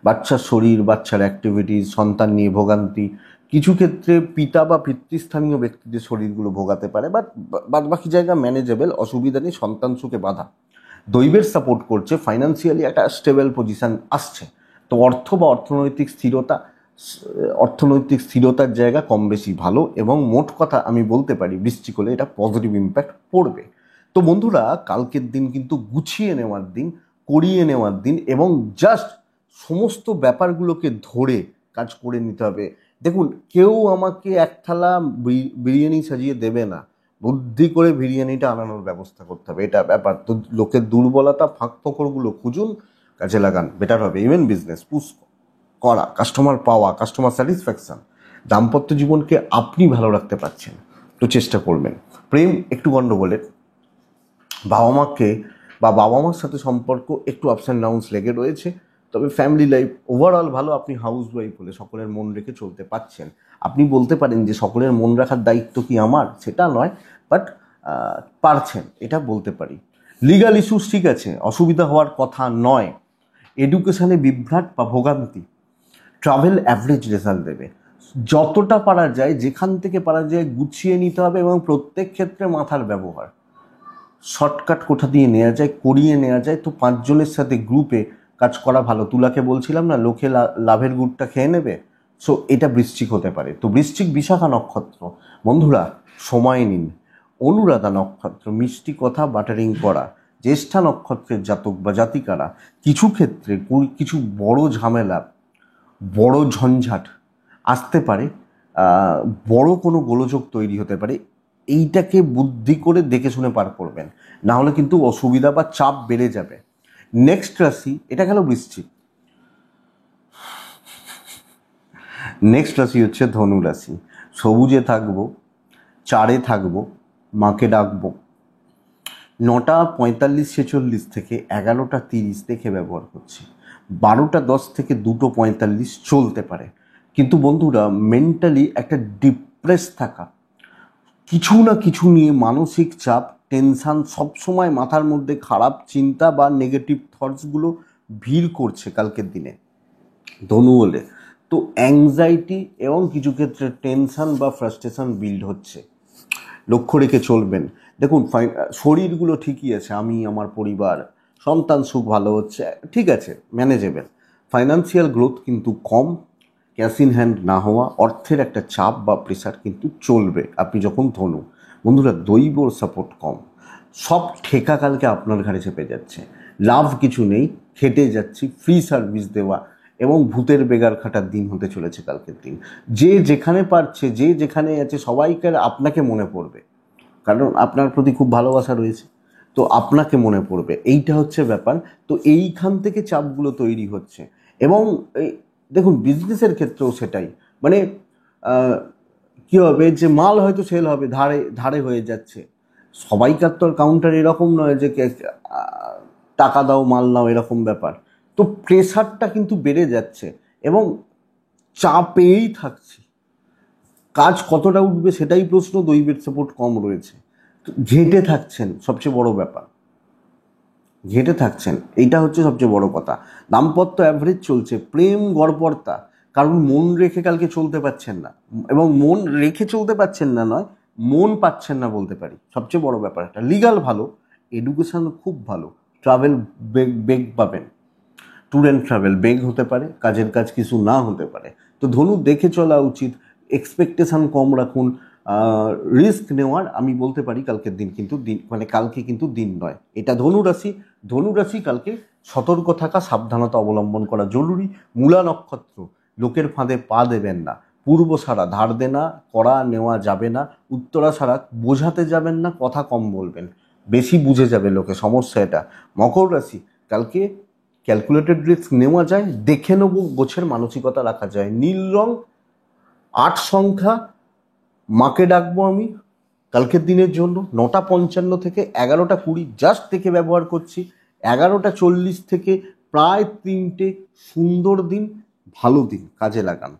বাচ্চার শরীর, বাচ্চার অ্যাক্টিভিটিস, সন্তান নিয়ে ভোগান্তি, কিছু ক্ষেত্রে পিতা বা পিতৃস্থানীয় ব্যক্তিদের শরীরগুলো ভোগাতে পারে, বাট বাদ বাকি জায়গা ম্যানেজেবল, অসুবিধা নেই। সন্তান সুখে বাধা, দৈবের সাপোর্ট করছে, ফাইন্যান্সিয়ালি একটা স্টেবল পজিশন আসছে। তো অর্থ বা অর্থনৈতিক স্থিরতার জায়গা কম বেশি ভালো, এবং মোট কথা আমি বলতে পারি বৃশ্চিক হলে এটা পজিটিভ ইম্প্যাক্ট পড়বে। তো বন্ধুরা, কালকের দিন কিন্তু গুছিয়ে নেওয়ার দিন, করিয়ে নেওয়ার দিন, এবং জাস্ট সমস্ত ব্যাপারগুলোকে ধরে কাজ করে নিতে হবে। দেখুন, কেউ আমাকে এক থালা বিরিয়ানি সাজিয়ে দেবে না, বুদ্ধি করে বিরিয়ানিটা আনানোর ব্যবস্থা করতে হবে, এটা ব্যাপার। তো লোকের দুর্বলতা, ফাঁক ফোকরগুলো খুঁজুন, কাজে লাগান, বেটার হবে। ইভেন বিজনেস পুশ করা, কাস্টমার পাওয়া, কাস্টমার স্যাটিসফ্যাকশন, দাম্পত্য জীবনকে আপনি ভালো রাখতে পারছেন, তো চেষ্টা করবেন। প্রেম একটু গণ্ডগোলের, বাবা মাকে বা বাবা মার সাথে সম্পর্ক একটু আপস অ্যান্ড ডাউনস লেগে রয়েছে, তবে ফ্যামিলি লাইফ ওভারঅল ভালো। আপনি হাউস ওয়াইফ হলে সকলের মন রেখে চলতে পারছেন। আপনি বলতে পারেন যে সকলের মন রাখার দায়িত্ব কি আমার, সেটা নয়, বাট পারছেন, এটা বলতে পারি। লিগাল ইস্যুস ঠিক আছে, অসুবিধা হওয়ার কথা নয়। এডুকেশনে বিভ্রাট বা ভোগান্তি, ট্রাভেল অ্যাভারেজ রেজাল্ট দেবে। যতটা পারা যায়, যেখান থেকে পারা যায় গুছিয়ে নিতে হবে, এবং প্রত্যেক ক্ষেত্রে মাথার ব্যবহার, শর্টকাট কোথা দিয়ে নেওয়া যায়, করিয়ে নেওয়া যায়। তো 5 জনের সাথে গ্রুপে কাজ করা ভালো। তুলাকে বলছিলাম না, লোকে লাভের গুড়টা খেয়ে নেবে, সো এটা বৃশ্চিক হতে পারে। তো বৃশ্চিক, বিশাখা নক্ষত্র বন্ধুরা সময় নিন। অনুরাধা নক্ষত্র, মিষ্টি কথা, বাটারিং করা। জ্যেষ্ঠা নক্ষত্রের জাতক বা জাতিকারা কিছু ক্ষেত্রে কিছু বড় ঝামেলা, বড় ঝঞ্ঝাট আসতে পারে, বড় কোনো গোলযোগ তৈরি হতে পারে। এইটাকে বুদ্ধি করে দেখে শুনে পার করবেন, না হলে কিন্তু অসুবিধা বা চাপ বেড়ে যাবে। নেক্সট রাশি, এটা গেল বৃশ্চিক। নেক্সট রাশি হচ্ছে ধনু রাশি। সবুজে থাকবো, 4-এ থাকবো, মাকে ডাকবো। 9:45-46 থেকে 11:30 দেখে ব্যবহার করছি। 12:10 থেকে 2:45 চলতে পারে, কিন্তু বন্ধুরা মেন্টালি একটা ডিপ্রেস থাকা, কিছু না কিছু নিয়ে মানসিক চাপ, টেনশান, সবসময় মাথার মধ্যে খারাপ চিন্তা বা নেগেটিভ থটসগুলো ভিড় করছে কালকের দিনে ধনু হলে। তো অ্যাংজাইটি এবং কিছু ক্ষেত্রে টেনশান বা ফ্রাস্ট্রেশন বিল্ড হচ্ছে, লক্ষ্য রেখে চলবেন। দেখুন, শরীরগুলো ঠিকই আছে, আমি, আমার পরিবার, সন্তান সুখ ভালো হচ্ছে, ঠিক আছে, ম্যানেজেবল। ফাইন্যান্সিয়াল গ্রোথ কিন্তু কম, ক্যাশ ইন হ্যান্ড না হওয়া, অর্থের একটা চাপ বা প্রেশার কিন্তু চলবে আপনি যখন ধনু। বন্ধুরা, দৈবর সাপোর্ট কম, সব ঠেকা কালকে আপনার ঘাড়ে চেপে যাচ্ছে, লাভ কিছু নেই, খেটে যাচ্ছি, ফ্রি সার্ভিস দেওয়া এবং ভূতের বেগার খাটার দিন হতে চলেছে কালকের দিন। যে যেখানে পারছে, যে যেখানে আছে, সবাইকে আপনাকে মনে পড়বে, কারণ আপনার প্রতি খুব ভালোবাসা রয়েছে, তো আপনাকে মনে পড়বে, এইটা হচ্ছে ব্যাপার। তো এইখান থেকে চাপগুলো তৈরি হচ্ছে। এবং দেখুন, বিজনেসের ক্ষেত্রেও সেটাই, মানে কী হবে যে মাল হয়তো সেল হবে, ধারে ধারে হয়ে যাচ্ছে, সবাইকার তো আর কাউন্টার এরকম নয় যে টাকা দাও মাল নাও, এরকম ব্যাপার। তো প্রেশারটা কিন্তু বেড়ে যাচ্ছে এবং চাপেই থাকছি, কাজ কতটা উঠবে সেটাই প্রশ্ন, দৈবের সাপোর্ট কম রয়েছে, ঘেঁটে থাকছেন, সবচেয়ে বড় ব্যাপার, ঘেঁটে থাকছেন, এইটা হচ্ছে সবচেয়ে বড় কথা। দাম্পত্য অ্যাভারেজ চলছে, প্রেম গড়পড়তা, কারণ মন রেখে কালকে চলতে পারছেন না, এবং মন রেখে চলতে পারছেন না নয়, মন পাচ্ছেন না বলতে পারি, সবচেয়ে বড় ব্যাপার একটা। লিগাল ভালো, এডুকেশন খুব ভালো, ট্রাভেল বেগ বেগ পাবেন, ট্যুর অ্যান্ড ট্রাভেল বেগ হতে পারে, কাজের কাজ কিছু না হতে পারে। তো ধনু দেখে চলা উচিত, এক্সপেকটেশন কম রাখুন, রিস্ক নেওয়ার আমি বলতে পারি কালকের দিন কিন্তু দিন, মানে কালকে কিন্তু দিন নয়, এটা ধনুরাশি। ধনুরাশি কালকে সতর্ক থাকা, সাবধানতা অবলম্বন করা জরুরি। মূলা নক্ষত্র, লোকের ফাঁদে পা দেবেন না। পূর্ব সারা, ধার দেনা করা নেওয়া যাবে না। উত্তরা সারা, বোঝাতে যাবেন না, কথা কম বলবেন, বেশি বুঝে যাবে লোকে, সমস্যা এটা। মকর রাশি, কালকে ক্যালকুলেটেড রিস্ক নেওয়া যায়, দেখে নেবো, গোছের মানসিকতা রাখা যায়। নীল রং, 8 সংখ্যা, মাকে ডাকবো আমি কালকের দিনের জন্য 9:55 থেকে 11:20 জাস্ট থেকে ব্যবহার করছি। 11:40 থেকে প্রায় 3টে, সুন্দর দিন, ভালো দিন, কাজে লাগান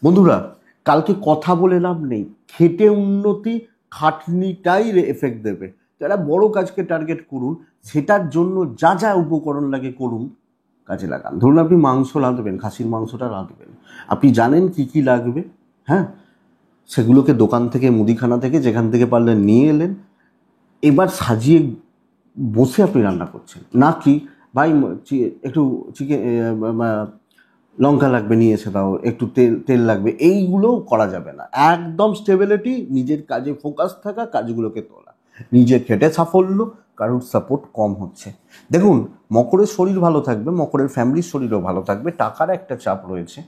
বন্ধুরা। কালকে কথা বলে লাভ নেই, খেটে উন্নতি, খাটনিটাই এফেক্ট দেবে। যারা বড় কাজকে টার্গেট করুন, সেটার জন্য যা যা উপকরণ লাগে করুন, কাজে লাগান। ধরুন আপনি মাংস রাঁধবেন, খাসির মাংসটা রাঁধবেন, আপনি জানেন কি কি লাগবে, হ্যাঁ, সেগুলোকে দোকান থেকে, মুদিখানা থেকে, যেখান থেকে পারলেন নিয়ে এলেন, এবার সাজিয়ে বসে আপনি রান্না করছেন। না কি ভাই একটু চিকেন, লঙ্কা লাগবে নিয়ে এসে দাও, একটু তেল তেল লাগবে, এইগুলো করা যাবে না। একদম স্টেবিলিটি, নিজের কাজে ফোকাস থাকা, কাজগুলোকে তোলা, নিজে খেটে সাফল্য, কারোর সাপোর্ট কম হচ্ছে। দেখুন, মকরের শরীর ভালো থাকবে, মকরের ফ্যামিলির শরীরও ভালো থাকবে, টাকার একটা চাপ রয়েছে,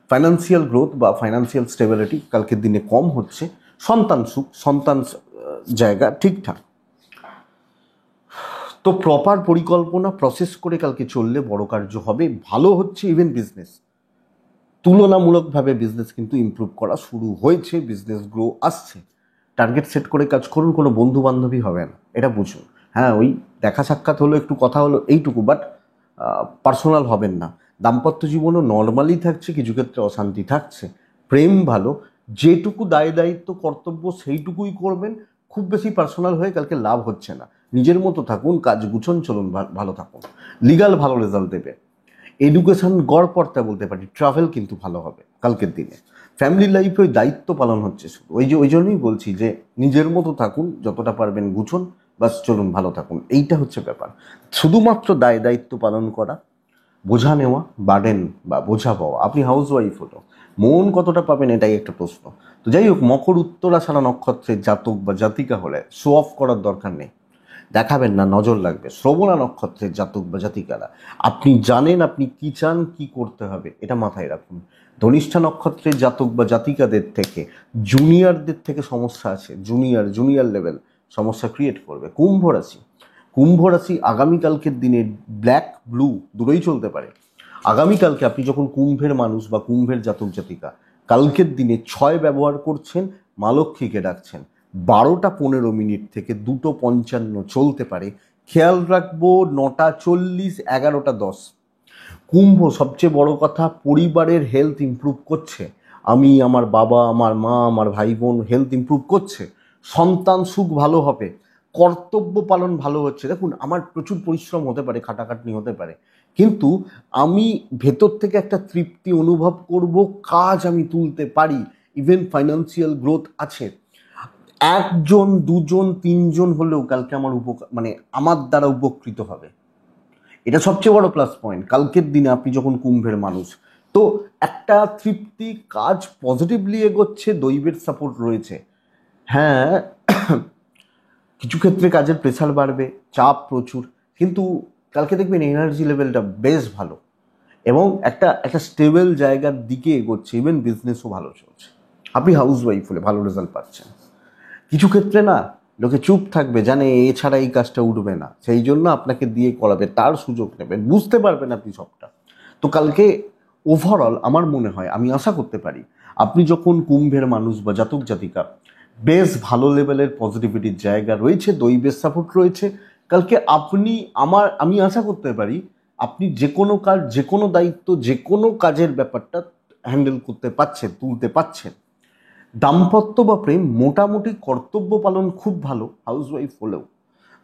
ফাইন্যান্সিয়াল গ্রোথ বা ফাইন্যান্সিয়াল স্টেবিলিটি কালকের দিনে কম হচ্ছে। সন্তান সুখ, সন্তান জায়গা ঠিকঠাক। তো প্রপার পরিকল্পনা প্রসেস করে কালকে চললে বড় কার্য হবে, ভালো হচ্ছে। ইভেন বিজনেস, তুলনামূলকভাবে বিজনেস কিন্তু ইমপ্রুভ করা শুরু হয়েছে, বিজনেস গ্রো আসছে। টার্গেট সেট করে কাজ করুন, কোনো বন্ধু বান্ধবী হবে না, এটা বুঝুন। হ্যাঁ, ওই দেখা সাক্ষাৎ হলো, একটু কথা হলো, এইটুকু, বাট পার্সোনাল হবেন না। দাম্পত্য জীবনও নর্মালি থাকছে, কিছু ক্ষেত্রে অশান্তি থাকছে। প্রেম ভালো, যেটুকু দায় দায়িত্ব কর্তব্য সেইটুকুই করবেন, খুব বেশি পার্সোনাল হয়ে কালকে লাভ হচ্ছে না। নিজের মতো থাকুন, কাজ গুছন, চলুন, ভালো থাকুন। লিগাল ভালো রেজাল্ট দেবে। এডুকেশন গড়পড়তা বলতে পারি, ট্রাভেল কিন্তু ভালো হবে কালকের দিনে। ফ্যামিলি লাইফে ওই দায়িত্ব পালন হচ্ছে শুধু, ওই জন্যই বলছি যে নিজের মতো থাকুন, যতটা পারবেন গুছুন, বাস চলুন, ভালো থাকুন, এইটা হচ্ছে ব্যাপার। শুধুমাত্র দায়িত্ব পালন করা, বোঝা নেওয়া, বার্ডেন বা বোঝা পাওয়া। আপনি হাউস ওয়াইফ হলো, মন কতটা পাবেন এটাই একটা প্রশ্ন। তো যাই হোক, মকর উত্তরা সারা নক্ষত্রের জাতক বা জাতিকা হলে শো অফ করার দরকার নেই, দেখাবেন না, নজর লাগবে। শ্রবণা নক্ষত্রের জাতক বা জাতিকারা, আপনি জানেন আপনি কি চান, কি করতে হবে, এটা মাথায় রাখুন। ধনিষ্ঠা নক্ষত্রের জাতক বা জাতিকাদের থেকে, জুনিয়রদের থেকে সমস্যা আছে, জুনিয়র লেভেল সমস্যা ক্রিয়েট করবে। কুম্ভ রাশি আগামীকালকের দিনে ব্ল্যাক ব্লু দুটোই চলতে পারে। আগামীকালকে আপনি যখন কুম্ভের মানুষ বা কুম্ভের জাতক জাতিকা, কালকের দিনে 6 ব্যবহার করছেন, মা লক্ষ্মীকে ডাকছেন, 12:15 থেকে 2:55 চলতে পারে। খেয়াল রাখবো 9:40, 11:10। কুম্ভ, সবচেয়ে বড় কথা, পরিবারের হেলথ ইমপ্রুভ করছে। আমি, আমার বাবা, আমার মা, আমার ভাই বোন হেলথ ইমপ্রুভ করছে। সন্তান সুখ ভালো হবে, কর্তব্য পালন ভালো হচ্ছে। দেখুন, আমার প্রচুর পরিশ্রম হতে পারে, খাটাখাটনি হতে পারে, কিন্তু আমি ভেতর থেকে একটা তৃপ্তি অনুভব করব, কাজ আমি তুলতে পারি। ইভেন ফাইন্যান্সিয়াল গ্রোথ আছে। 1 জন 2 জন 3 জন হলেও কালকে আমার মানে আমার দ্বারা উপকৃত হবে। এটা সবচেয়ে বড় প্লাস পয়েন্ট কালকের দিনে আপনি যখন কুম্ভের মানুষ। তো একটা তৃপ্তি, কাজ পজিটিভলি এগোচ্ছে, দৈবের সাপোর্ট রয়েছে। হ্যাঁ, কিছু ক্ষেত্রে কাজের প্রেশার বাড়বে, চাপ প্রচুর, কিন্তু কালকে দেখবেন এনার্জি লেভেলটা বেশ ভালো এবং একটা একটা স্টেবল জায়গার দিকে এগোচ্ছে। ইভেন বিজনেসও ভালো চলছে, আপনি হাউস ওয়াইফ হলে ভালো রেজাল্ট পাচ্ছেন। কিছু ক্ষেত্রে না লোকে চুপ থাকবে, জানে এছাড়া এই কাজটা উঠবে না, সেই জন্য আপনাকে দিয়ে করাবে, তার সুযোগ নেবেন, বুঝতে পারবেন আপনি সবটা। তো কালকে ওভারঅল আমার মনে হয়, আমি আশা করতে পারি, আপনি যখন কুম্ভের মানুষ বা জাতক জাতিকা, বেশ ভালো লেভেলের পজিটিভিটির জায়গা রয়েছে, দৈবের সাপোর্ট রয়েছে। কালকে আপনি আমি আশা করতে পারি আপনি যে কোনো কাজ, যে কোনো দায়িত্ব, যে কোনো কাজের ব্যাপারটা হ্যান্ডেল করতে পারছেন, তুলতে পারছেন। দাম্পত্য বা প্রেম মোটামুটি, কর্তব্য পালন খুব ভালো, হাউসওয়াইফ হলেও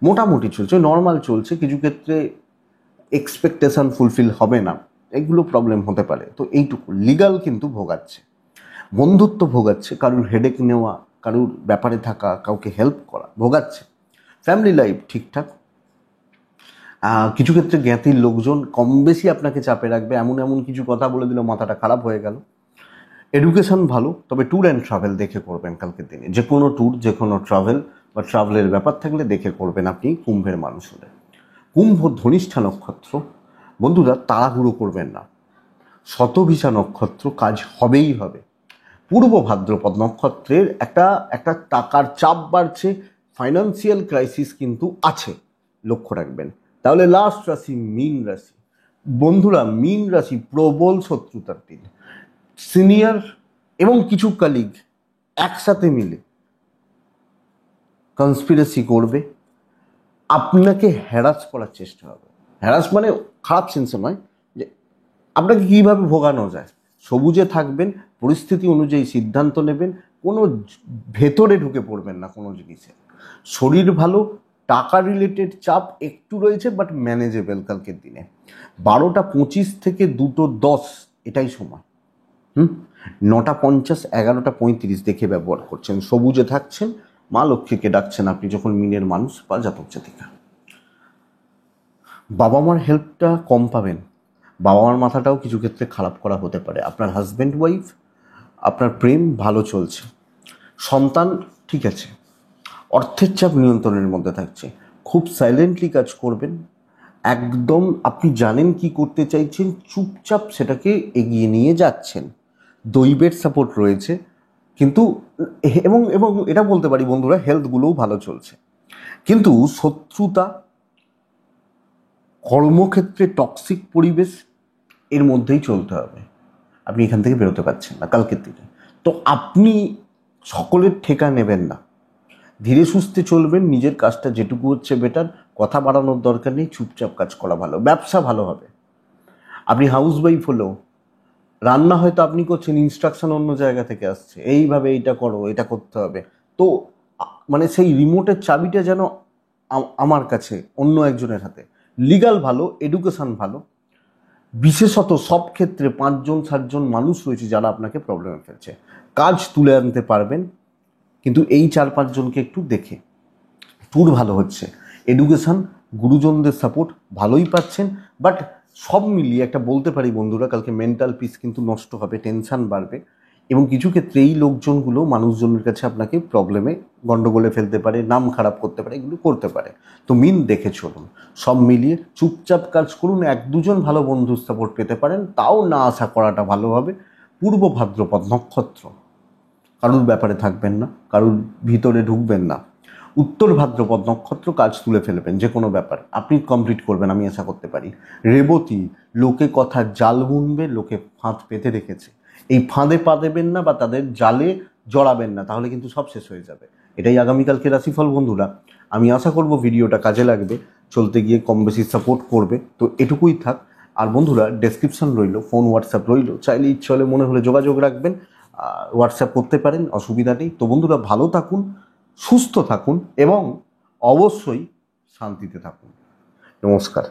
মোটামুটি চলছে, নর্মাল চলছে। কিছু ক্ষেত্রে এক্সপেকটেশন ফুলফিল হবে না, এগুলো প্রবলেম হতে পারে। তো এইটুকু। লিগাল কিন্তু ভোগাচ্ছে, বন্ধুত্ব ভোগাচ্ছে, কারুর হেডেক নেওয়া, কারুর ব্যাপারে থাকা, কাউকে হেল্প করা ভোগাচ্ছে। ফ্যামিলি লাইফ ঠিকঠাক। কিছু ক্ষেত্রে জ্ঞাতির লোকজন কম বেশি আপনাকে চাপে রাখবে, এমন এমন কিছু কথা বলে দিল মাথাটা খারাপ হয়ে গেল। এডুকেশন ভালো, তবে ট্যুর অ্যান্ড ট্রাভেল দেখে করবেন কালকের দিনে। যে কোনো ট্যুর, যে কোনো ট্রাভেল বা ট্রাভেলের ব্যাপার থাকলে দেখে করবেন আপনি কুম্ভের মানুষ হলে। কুম্ভ ধনিষ্ঠা নক্ষত্র, বন্ধুরা তাড়াহুড়ো করবেন না। শতভিষা নক্ষত্র, কাজ হবেই হবে। পূর্ব ভাদ্রপদ নক্ষত্রের একটা টাকার চাপ বাড়ছে, ফাইন্যান্সিয়াল ক্রাইসিস কিন্তু আছে, লক্ষ্য রাখবেন। তাহলে লাস্ট রাশি মীন রাশি। বন্ধুরা, মীন রাশি প্রবল শত্রুতার দিন। সিনিয়র এবং কিছু কালিগ একসাথে মিলে কনস্পিরেসি করবে, আপনাকে হ্যারাস করার চেষ্টা হবে। হ্যারাস মানে খারাপ সেন্সে নয়, যে আপনাকে কীভাবে ভোগানো যায়। সবুজে থাকবেন, পরিস্থিতি অনুযায়ী সিদ্ধান্ত নেবেন, কোনো ভেতরে ঢুকে পড়বেন না কোনো জিনিসে। শরীর ভালো, টাকা রিলেটেড চাপ একটু রয়েছে, বাট ম্যানেজেবল কালকের দিনে। 12:25 থেকে 2:10 এটাই সময়। 9:50, 11:35 দেখে ব্যবহার করছেন। সবুজে থাকছেন, মা লক্ষ্মীকে ডাকছেন আপনি যখন মিনের মানুষ বা জাতক জাতিকা। বাবা মার হেল্পটা কম পাবেন, বাবা মার মাথাটাও কিছু ক্ষেত্রে খারাপ করা হতে পারে। আপনার হাজব্যান্ড ওয়াইফ, আপনার প্রেম ভালো চলছে, সন্তান ঠিক আছে। অর্থের চাপ নিয়ন্ত্রণের মধ্যে থাকছে, খুব সাইলেন্টলি কাজ করবেন। একদম আপনি জানেন কি করতে চাইছেন, চুপচাপ সেটাকে এগিয়ে নিয়ে যাচ্ছেন। দৈবের সাপোর্ট রয়েছে, কিন্তু এবং এবং এটা বলতে পারি বন্ধুরা, হেলথগুলোও ভালো চলছে। কিন্তু শত্রুতা, কর্মক্ষেত্রে টক্সিক পরিবেশ, এর মধ্যেই চলতে হবে। আপনি এখান থেকে বেরোতে পারছেন না কালকের দিনে। তো আপনি সকলের ঠেকা নেবেন না, ধীরে সুস্থে চলবেন, নিজের কাজটা যেটুকু হচ্ছে বেটার, কথা বাড়ানোর দরকার নেই, চুপচাপ কাজ করা ভালো। ব্যবসা ভালো হবে। আপনি হাউস ওয়াইফ হলেও রান্না হয়তো আপনি করছেন, ইনস্ট্রাকশন অন্য জায়গা থেকে আসছে, এইভাবে এইটা করো, এটা করতে হবে। তো মানে সেই রিমোটের চাবিটা যেন আমার কাছে, অন্য একজনের হাতে। লিগাল ভালো, এডুকেশন ভালো। বিশেষত সব ক্ষেত্রে 5-7জন মানুষ রয়েছে যারা আপনাকে প্রবলেমে ফেলছে, কাজ তুলে আনতে পারবেন। কিন্তু এই 4-5 জনকে একটু দেখে। ট্যুর ভালো হচ্ছে, এডুকেশন, গুরুজনদের সাপোর্ট ভালোই পাচ্ছেন। বাট সব মিলিয়ে একটা বলতে পারি বন্ধুরা, কালকে মেন্টাল পিস কিন্তু নষ্ট হবে, টেনশান বাড়বে, এবং কিছু ক্ষেত্রে এই লোকজনগুলো মানুষজনের কাছে আপনাকে প্রবলেমে, গন্ডগোলে ফেলতে পারে, নাম খারাপ করতে পারে, এগুলো করতে পারে। তো মিন দেখে চলুন, সব মিলিয়ে চুপচাপ কাজ করুন। 1-2জন ভালো বন্ধুর সাপোর্ট পেতে পারেন, তাও না আশা করাটা ভালো হবে। পূর্ব ভাদ্রপদ নক্ষত্র, কারুর ব্যাপারে থাকবেন না, কারুর ভিতরে ঢুকবেন না। উত্তর ভাদ্রপদ নক্ষত্র, কাজ তুলে ফেলবেন, যে কোনো ব্যাপার আপনি কমপ্লিট করবেন, আমি আশা করতে পারি। রেবতী, লোকে কথা জাল বুনবে, লোকে ফাঁদ পেতে রেখেছে, এই ফাঁদে পা দেবেন না বা তাদের জালে জড়াবেন না, তাহলে কিন্তু সব শেষ হয়ে যাবে। এটাই আগামীকালকে রাশিফল বন্ধুরা। আমি আশা করব ভিডিওটা কাজে লাগবে, চলতে গিয়ে কম বেশি সাপোর্ট করবে। তো এটুকুই থাক। আর বন্ধুরা, ডেসক্রিপশন রইল, ফোন হোয়াটসঅ্যাপ রইল, চাইলে ইচ্ছে হলে মনে হলে যোগাযোগ রাখবেন, হোয়াটসঅ্যাপ করতে পারেন, অসুবিধা নেই। তো বন্ধুরা, ভালো থাকুন, সুস্থ থাকুন এবং অবশ্যই শান্তিতে থাকুন। নমস্কার।